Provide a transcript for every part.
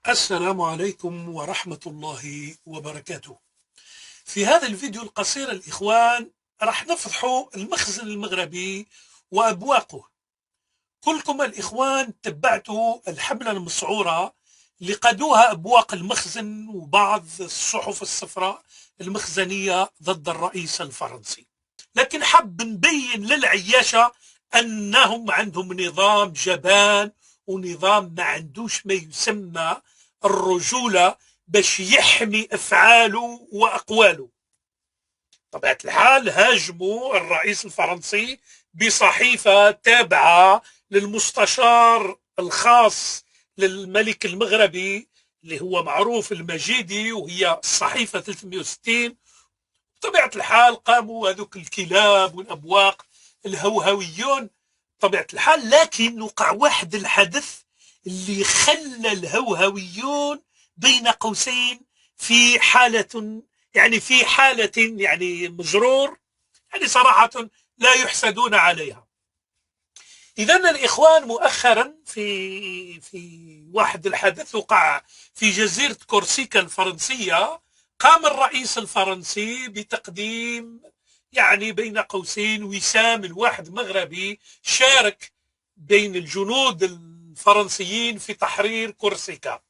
السلام عليكم ورحمة الله وبركاته. في هذا الفيديو القصير الإخوان راح نفضحوا المخزن المغربي وأبواقه. كلكم الإخوان تبعتوا الحملة المسعورة اللي قادوها أبواق المخزن وبعض الصحف الصفراء المخزنية ضد الرئيس الفرنسي، لكن حب نبين للعياشة أنهم عندهم نظام جبان ونظام ما عندوش ما يسمى الرجولة باش يحمي أفعاله وأقواله. طبيعة الحال هاجموا الرئيس الفرنسي بصحيفة تابعة للمستشار الخاص للملك المغربي اللي هو معروف المجيدي، وهي الصحيفة 360. بطبيعة الحال قاموا هذوك الكلاب والأبواق الهوهويون بطبيعة الحال، لكن وقع واحد الحدث اللي خلى الهوهويون بين قوسين في حالة، في حالة مجرور، صراحة لا يحسدون عليها. إذا الإخوان مؤخرا في واحد الحدث وقع في جزيرة كورسيكا الفرنسية، قام الرئيس الفرنسي بتقديم بين قوسين وسام لواحد مغربي شارك بين الجنود الفرنسيين في تحرير كورسيكا.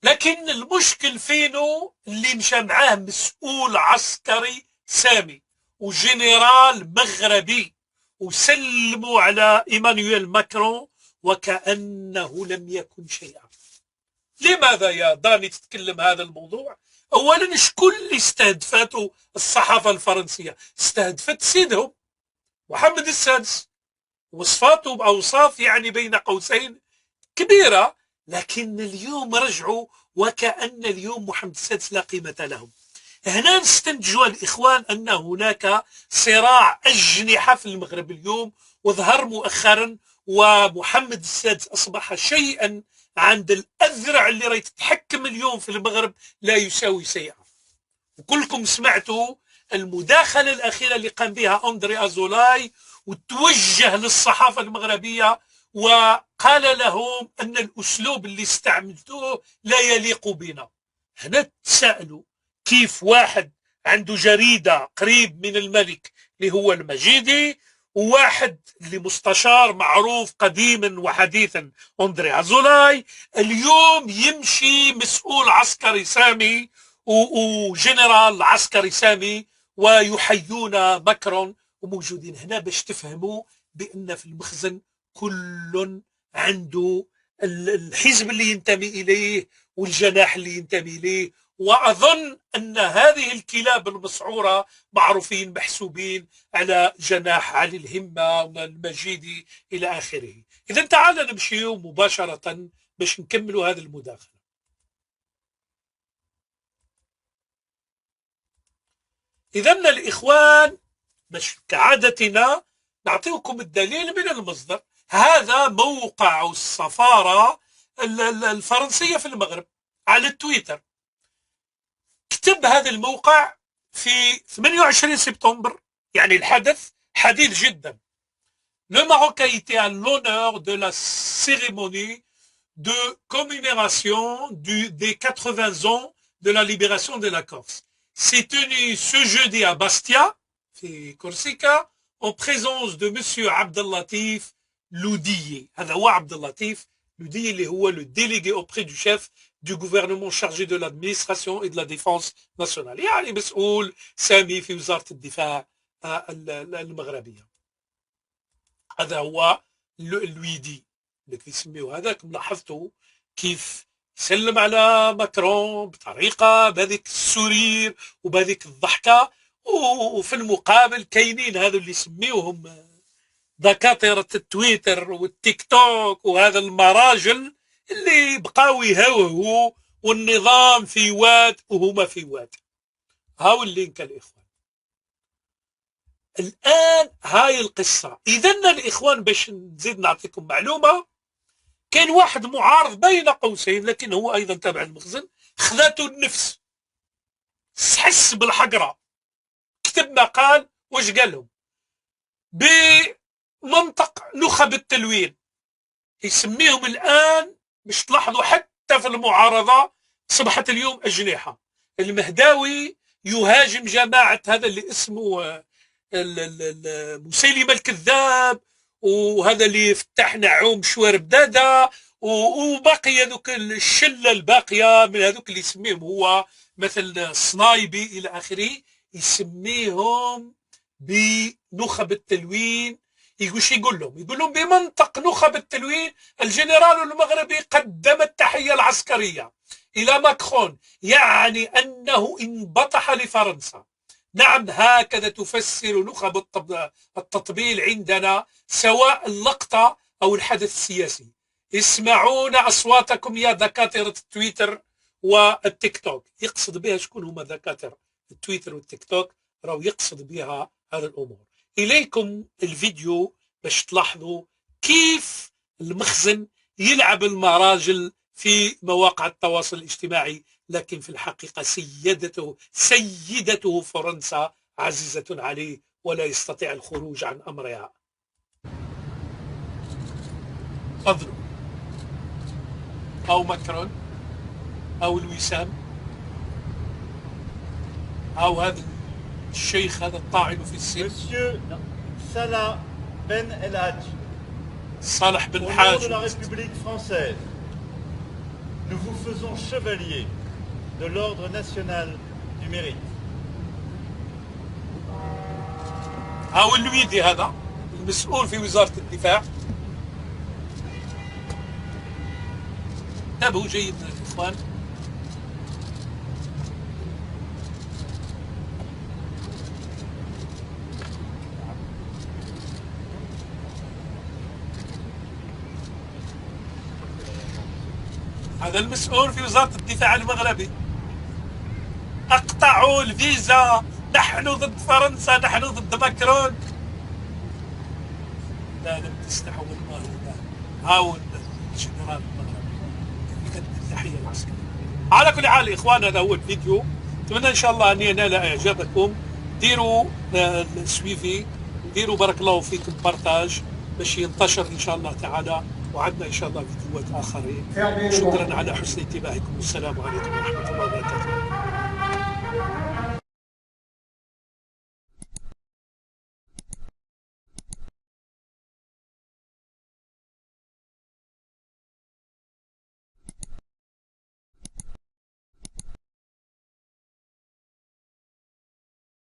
لكن المشكل فينو اللي مشى معاه مسؤول عسكري سامي وجنرال مغربي، وسلموا على إيمانويل ماكرون وكأنه لم يكن شيئا. لماذا يا داني تتكلم هذا الموضوع؟ أولا شكون اللي استهدفته الصحافة الفرنسية؟ استهدفت سيدهم محمد السادس، وصفاته بأوصاف بين قوسين كبيرة، لكن اليوم رجعوا وكأن اليوم محمد السادس لا قيمة لهم. هنا نستنتجوا الإخوان أن هناك صراع أجنحة في المغرب اليوم، وظهر مؤخرا، ومحمد السادس أصبح شيئا عند الأذرع اللي راهي تتحكم اليوم في المغرب لا يساوي شيئا. وكلكم سمعتوا المداخلة الأخيرة اللي قام بها أندري أزولاي، وتوجه للصحافة المغربية وقال لهم أن الأسلوب اللي استعملتوه لا يليق بنا. هنا تسألوا كيف واحد عنده جريدة قريب من الملك اللي هو المجيدي، وواحد اللي مستشار معروف قديما وحديثا أندري أزولاي، اليوم يمشي مسؤول عسكري سامي وجنرال عسكري سامي ويحيون ماكرون وموجودين هنا باش تفهموا بأن في المخزن كل عنده الحزب اللي ينتمي إليه والجناح اللي ينتمي إليه. وأظن أن هذه الكلاب المسعورة معروفين محسوبين على جناح علي الهمة والمجيدي إلى آخره. إذا تعال نمشي مباشرة باش نكملوا هذه المداخلة. إذا الإخوان باش كعادتنا نعطيكم الدليل من المصدر. هذا موقع السفارة الفرنسية في المغرب على التويتر. كتب هذا الموقع في 28 سبتمبر، الحدث حديث جدا. Le Maroc a été à l'honneur de la cérémonie de commémoration des 80 ans de la libération de la Corse. C'est tenu ce jeudi à Bastia, في كورسيكا, en présence de monsieur Abdellatif Loudiye. هذا هو عبد اللطيف لوديي اللي هو le délégué auprès du chef du gouvernement chargé de l'administration et de la défense nationale، مسؤول سامي في وزارة الدفاع المغربية. هذا هو الويدي اللي يسميه هذاك. لاحظتوا كيف سلم على ماكرون بطريقة بهذيك السرير وبهذيك الضحكة، وفي المقابل كاينين هذو اللي يسميوهم دكاترة التويتر والتيك توك وهذا المراجل اللي بقاو يهوهوا والنظام في واد وهما في واد. هاو اللينك الإخوان. الآن هاي القصة. إذن الإخوان باش نزيد نعطيكم معلومة، كان واحد معارض بين قوسين لكن هو أيضا تابع المخزن، خذاته النفس، حس بالحقرة، كتب مقال. واش قال لهم؟ بمنطق نخب التلوين، يسميهم الآن باش تلاحظوا حتى حتى في المعارضة أصبحت اليوم أجنحة. المهداوي يهاجم جماعة هذا اللي اسمه مسيلمة الكذاب، وهذا اللي فتح نعوم شوارب دادا، وباقي هذوك الشله الباقيه من هذوك اللي يسميهم هو مثل الصنايبي الى اخره، يسميهم بنخب التلوين. يقول لهم بمنطق نخب التلوين الجنرال المغربي قدم التحيه العسكريه الى ماكرون، يعني انه انبطح لفرنسا. نعم، هكذا تفسر نخب التطبيل عندنا، سواء اللقطة أو الحدث السياسي. اسمعون أصواتكم يا دكاترة التويتر والتيك توك. يقصد بها شكون هما دكاترة التويتر والتيك توك؟ راهو يقصد بها هذا الأمور. إليكم الفيديو باش تلاحظوا كيف المخزن يلعب المراجل في مواقع التواصل الاجتماعي، لكن في الحقيقة سيدته فرنسا عزيزة عليه ولا يستطيع الخروج عن أمرها. فضلوا أو ماكرون أو الوسام أو هذا الشيخ هذا الطاعن في السن Salah Ben El Hadj, صالح بن au nom de الحاج. la République française, nous vous faisons chevalier de l'ordre national du mérite. أو الويدي هذا المسؤول في وزارة الدفاع. انتبهوا جيدا يا إخوان. هذا المسؤول في وزارة الدفاع المغربي. اقطعوا الفيزا، نحن ضد فرنسا، نحن ضد ماكرون. لا لم تستحوا والله، لا. هاون الجنرال المغربي يقدم التحية العسكرية. على كل حال إخوان، هذا هو الفيديو. أتمنى إن شاء الله أن ينال إعجابكم. ديروا السويفي، ديروا بارك الله فيكم بارتاج باش ينتشر إن شاء الله تعالى، وعندنا إن شاء الله فيديوهات آخرين. شكرا على حسن انتباهكم، والسلام عليكم ورحمة الله وبركاته.